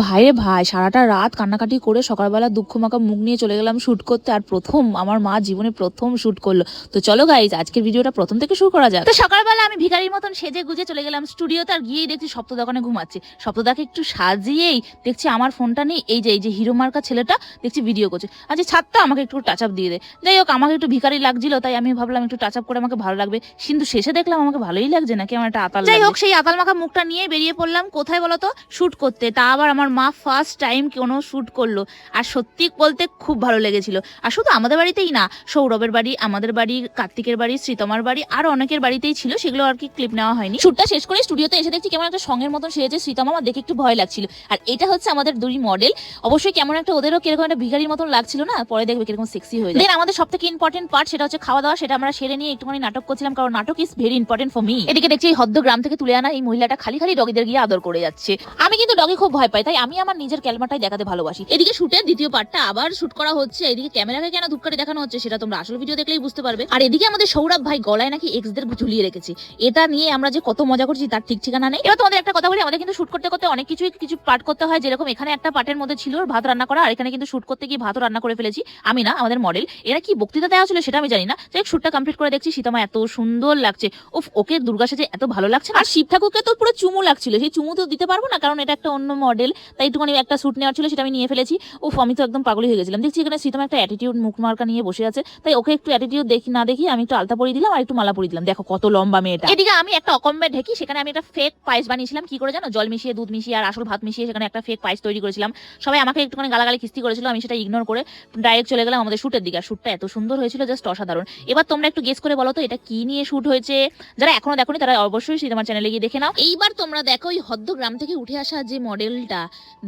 ভাইরে ভাই, সারাটা রাত কান্নাকাটি করে সকালবেলা দুঃখমাখা মুখ নিয়ে চলে গেলাম শুট করতে। আর প্রথম আমার মা জীবনে প্রথম শুট করলো। তো চলো গাইজ, আজকের ভিডিওটা প্রথম থেকে শুরু করা যাক। তো সকালবেলা আমি ভিখারির মতন সেজে গুজে চলে গেলাম স্টুডিওতে। আর গিয়েই দেখছি সপ্তদা দোকানে ঘুমাচ্ছে। সপ্তদাকে একটু সাজিয়েই দেখছি আমার ফোনটা নিয়ে এই যে হিরো মার্কা ছেলেটা দেখছি ভিডিও করছে। আচ্ছা ছাড়তো, আমাকে একটু টাচ আপ দিয়ে দে। যাই হোক, আমাকে একটু ভিখারি লাগছিল, তাই আমি ভাবলাম একটু টাচ আপ করে আমাকে ভালো লাগবে। কিন্তু শেষে দেখলাম আমাকে ভালোই লাগছে, নাকি আমার একটা আতাল। যাই হোক, সেই আতাল মাখা মুখটা নিয়ে বেরিয়ে পড়লাম কোথায় বলতো, শুট করতে। তা আবার আমার মা ফার্স্ট টাইম কোনো শুট করলো। আর সত্যি বলতে খুব ভালো লেগেছিল। আর শুধু আমাদের বাড়িতেই না, সৌরভের বাড়ি, আমাদের বাড়ি, কার্তিকের বাড়ি, শ্রীতমার বাড়ি, আর অনেকের বাড়িতেই ছিল। সেগুলো আর কি ক্লিপ নেওয়া হয়নি। শুটটা শেষ করে স্টুডিওতে এসে দেখছি কেমন একটা সঙ্গের মতন সেজেছে শ্রীতমা। আমার দেখে একটু ভয় লাগছিল। আর এটা হচ্ছে আমাদের দুই মডেল। অবশ্যই কেমন একটা ওদেরও কিরকম একটা ভিখারির মতন লাগছিল না, পরে দেখবে কিরকম সেক্সি হয়ে যায়। দেন আমাদের সব থেকে ইম্পর্টেন্ট পার্ট, সেটা হচ্ছে খাওয়া দাওয়া। সেটা আমরা সেরে নিয়ে একটুখানি নাটক করছিলাম, কারণ নাটক is very important for me. এদিকে দেখছি এই হদ্দ গ্রাম থেকে তুলে আনা এই মহিলাটা খালি খালি ডগিদের গিয়ে আদর করে যাচ্ছে। আমি কিন্তু ডগি খুব ভয় পাই, তাই আমি আমার নিজের ক্যালমাটাই দেখাতে ভালোবাসি। এদিকে শুটের দ্বিতীয় পার্টটা আবার শুট করা হচ্ছে। এদিকে ক্যামেরাকে কেন ধূপকাঠি দেখানো হচ্ছে সেটা তোমরা আসল ভিডিও দেখলেই বুঝতে পারবে। আর এদিকে আমাদের সৌরভ ভাই গলায় নাকি এক্সদের ঝুলিয়ে রেখেছে। এটা নিয়ে আমরা যে কত মজা করছি তার ঠিক ঠিকানা নেই। এবার তোমাদের একটা কথা বলি, আমাদের কিন্তু শুট করতে করতে অনেক কিছু পার্ট করতে হয়। যেরকম এখানে একটা পার্টের মধ্যে ছিল ভাত রান্না করা, আর এখানে কিন্তু শুট করতে গিয়ে ভাতও রান্না করে ফেলেছি। আমি না, আমাদের মডেল। এরা কি বক্তৃতা দেওয়া ছিল সেটা আমি জানি না। যাই হোক, শুটটা কমপ্লিট করে দেখছি সীতামা এত সুন্দর লাগছে। উফ, ওকে দুর্গা সেজে এত ভালো লাগছে। আর শিব ঠাকুরকে তো পুরো চুমু লাগছিল। সেই চুমু তো দিতে পারবো না, কারণ এটা একটা অন্য মডেল। তাই একটুখানি একটা শুট নেওয়ার ছিল, সেটা আমি নিয়ে ফেলেছি। উফ, আমি তো একদম পাগলি হয়ে গেছিলাম। দেখছি এখানে সীতামা একটা অ্যাটিটিউড মুখ মার্কা নিয়ে বসে আছে। তাই ওকে একটু অ্যাটিটিউড দেখি আমি একটু আলতা পরিয়ে দিলাম আর একটু মালা পরিয়ে দিলাম। দেখো কত লম্বা মেয়েটা। এদিকে আমি একটা অকম্বে ঢেকি, সেখানে আমি একটা ফেক পায়েস বানিয়েছিলাম। কি করে জানো? জল মিশিয়ে, দুধ মিশিয়ে আর আসল ভাত মিশিয়ে সেখানে একটা ফেক পায়েস তৈরি করেছিলাম। সবাই আমাকে একটুখানি গালাগালি কিস্তি করেছিল, আমি সেটা ইগনোর করে ডাইরেক্ট চলে গেলাম আমাদের শুটের দিকে। আর শুটটা এত সুন্দর হয়েছিল, জাস্ট অসাধারণ। এবার তোমরা একটু গেস করে বলো তো এটা কি নিয়ে শুট হয়েছে। যারা এখনো দেখোনি তারা অবশ্যই আমার চ্যানেলে গিয়ে দেখে নাও। এইবার তোমরা দেখো ওই হদ্দ গ্রাম থেকে উঠে আসা যে মডেলটা,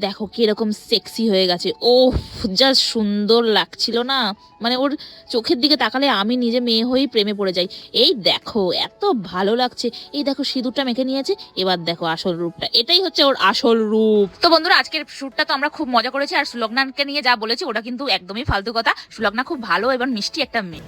দেখো কিরকম সেক্সি হয়ে গেছে। ওহ, জাস্ট সুন্দর লাগছিল না, মানে ওর চোখের দিকে তাকালে আমি নিজে মেয়ে হয়েই প্রেমে পড়ে যাই। এই দেখো এত ভালো লাগছে। এই দেখো সিঁদুরটা মেখে নিয়েছে। এবার দেখো আসল রূপটা, এটাই হচ্ছে ওর আসল রূপ। তো বন্ধুরা, আজকের শুটটা তো আমরা খুব মজা করেছি। আর সুলগ্নাকে নিয়ে যা বলেছি ওটা কিন্তু একদমই ফালতু কথা। সুলগ্না খুব ভালো এবং মিষ্টি একটা মেয়ে।